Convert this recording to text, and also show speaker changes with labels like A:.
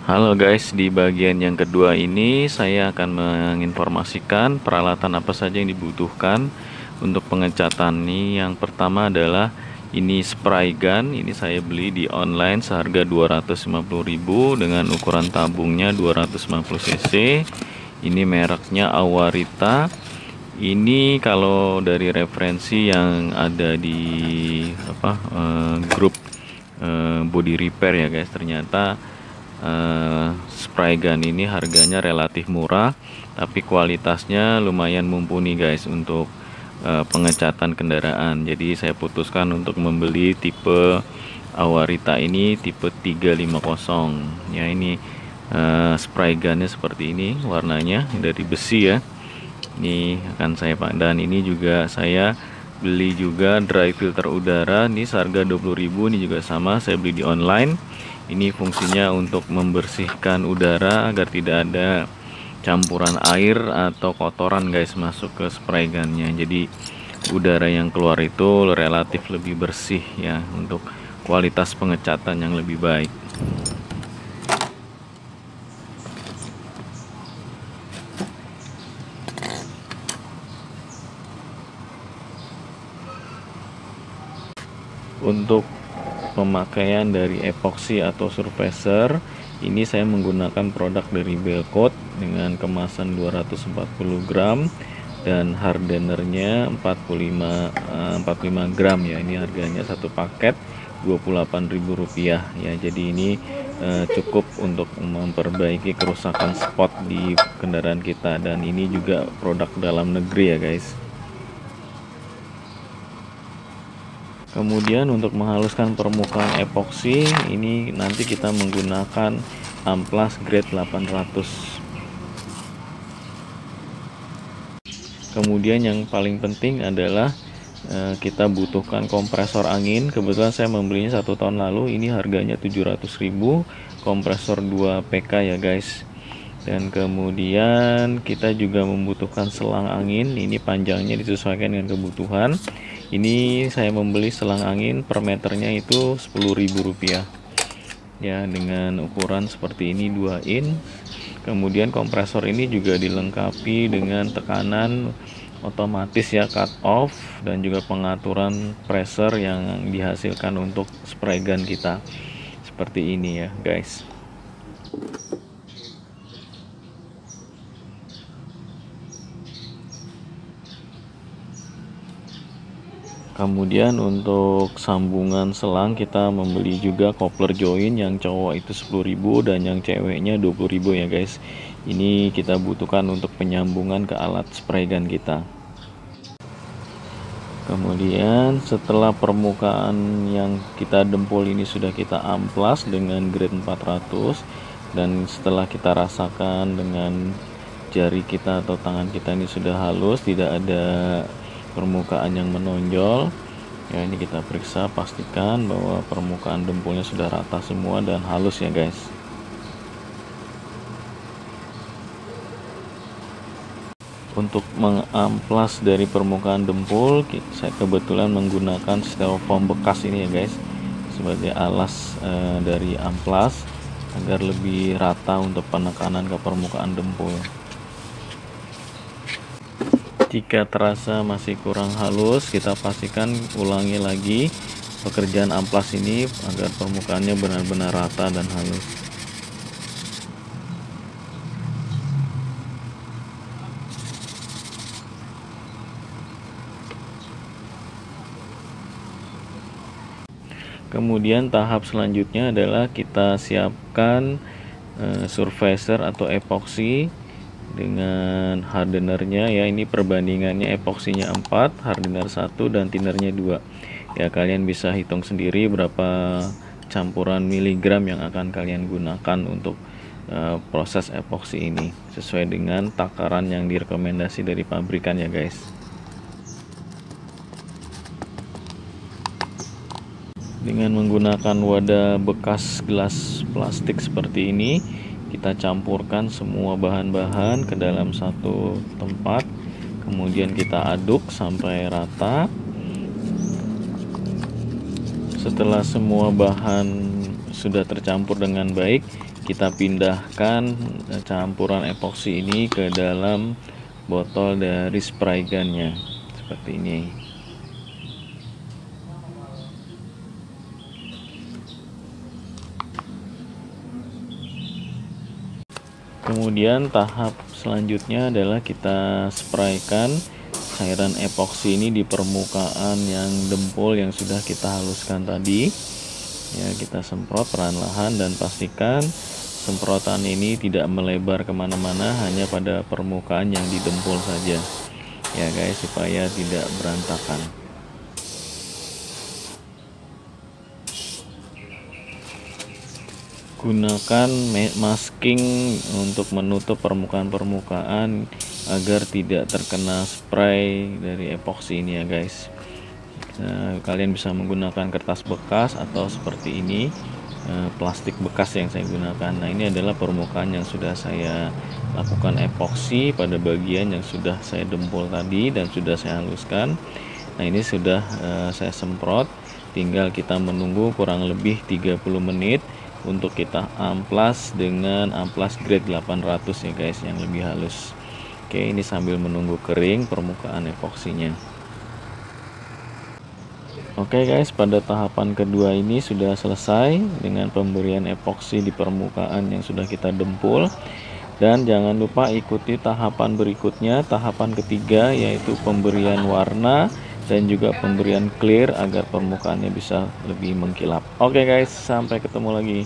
A: Halo guys, di bagian yang kedua ini saya akan menginformasikan peralatan apa saja yang dibutuhkan untuk pengecatan ini. Yang pertama adalah ini spray gun. Ini saya beli di online seharga 250.000 dengan ukuran tabungnya 250 cc. Ini mereknya Awarita. Ini kalau dari referensi yang ada di grup body repair ya guys, ternyata spray gun ini harganya relatif murah, tapi kualitasnya lumayan mumpuni guys untuk pengecatan kendaraan. Jadi saya putuskan untuk membeli tipe Awarita ini, tipe 350 ya. Ini spray gunnya seperti ini, warnanya dari besi ya. Ini akan saya pakai, dan ini juga saya beli juga dry filter udara, ini seharga 20.000. Ini juga sama, saya beli di online. Ini fungsinya untuk membersihkan udara agar tidak ada campuran air atau kotoran guys masuk ke spray gunnya. Jadi udara yang keluar itu relatif lebih bersih ya, untuk kualitas pengecatan yang lebih baik. Untuk pemakaian dari epoxy atau surfacer, ini saya menggunakan produk dari Belcoat dengan kemasan 240 gram dan hardenernya 45 gram ya. Ini harganya satu paket Rp28.000 ya. Jadi ini cukup untuk memperbaiki kerusakan spot di kendaraan kita, dan ini juga produk dalam negeri ya guys. Kemudian untuk menghaluskan permukaan epoksi, ini nanti kita menggunakan amplas grade 800. Kemudian yang paling penting adalah kita butuhkan kompresor angin. Kebetulan saya membelinya 1 tahun lalu, ini harganya 700.000, kompresor 2 PK ya guys. Dan kemudian kita juga membutuhkan selang angin, ini panjangnya disesuaikan dengan kebutuhan. Ini saya membeli selang angin per meternya itu Rp10.000 ya, dengan ukuran seperti ini 2 in. Kemudian kompresor ini juga dilengkapi dengan tekanan otomatis ya, cut off, dan juga pengaturan pressure yang dihasilkan untuk spray gun kita seperti ini ya guys. Kemudian untuk sambungan selang kita membeli juga coupler join, yang cowok itu 10.000 dan yang ceweknya 20.000 ya guys. Ini kita butuhkan untuk penyambungan ke alat spray gun kita. Kemudian setelah permukaan yang kita dempul ini sudah kita amplas dengan grade 400, dan setelah kita rasakan dengan jari kita atau tangan kita ini sudah halus, tidak ada permukaan yang menonjol ya, ini kita periksa, pastikan bahwa permukaan dempulnya sudah rata semua dan halus ya guys. Untuk mengamplas dari permukaan dempul, saya kebetulan menggunakan styrofoam bekas ini ya guys sebagai alas dari amplas agar lebih rata untuk penekanan ke permukaan dempul. Jika terasa masih kurang halus, kita pastikan ulangi lagi pekerjaan amplas ini agar permukaannya benar-benar rata dan halus. Kemudian tahap selanjutnya adalah kita siapkan surfacer atau epoxy dengan hardenernya ya. Ini perbandingannya, epoksinya 4, hardener 1, dan thinnernya 2 ya. Kalian bisa hitung sendiri berapa campuran miligram yang akan kalian gunakan untuk proses epoksi ini sesuai dengan takaran yang direkomendasi dari pabrikan ya guys. Dengan menggunakan wadah bekas gelas plastik seperti ini, kita campurkan semua bahan-bahan ke dalam satu tempat, kemudian kita aduk sampai rata. Setelah semua bahan sudah tercampur dengan baik, kita pindahkan campuran epoksi ini ke dalam botol dari spray gunnya seperti ini. Kemudian tahap selanjutnya adalah kita spraykan cairan epoksi ini di permukaan yang dempul yang sudah kita haluskan tadi. Ya, kita semprot perlahan dan pastikan semprotan ini tidak melebar kemana-mana, hanya pada permukaan yang didempul saja ya guys, supaya tidak berantakan. Gunakan masking untuk menutup permukaan-permukaan agar tidak terkena spray dari epoksi ini ya guys. Nah, kalian bisa menggunakan kertas bekas atau seperti ini, plastik bekas yang saya gunakan. Nah, ini adalah permukaan yang sudah saya lakukan epoksi pada bagian yang sudah saya dempul tadi dan sudah saya haluskan. Nah, ini sudah saya semprot, tinggal kita menunggu kurang lebih 30 menit untuk kita amplas dengan amplas grade 800 ya guys, yang lebih halus. Oke, ini sambil menunggu kering permukaan epoksinya. Oke guys, pada tahapan kedua ini sudah selesai dengan pemberian epoksi di permukaan yang sudah kita dempul. Dan jangan lupa ikuti tahapan berikutnya, tahapan ketiga, yaitu pemberian warna dan juga pemberian clear agar permukaannya bisa lebih mengkilap. Oke guys, sampai ketemu lagi.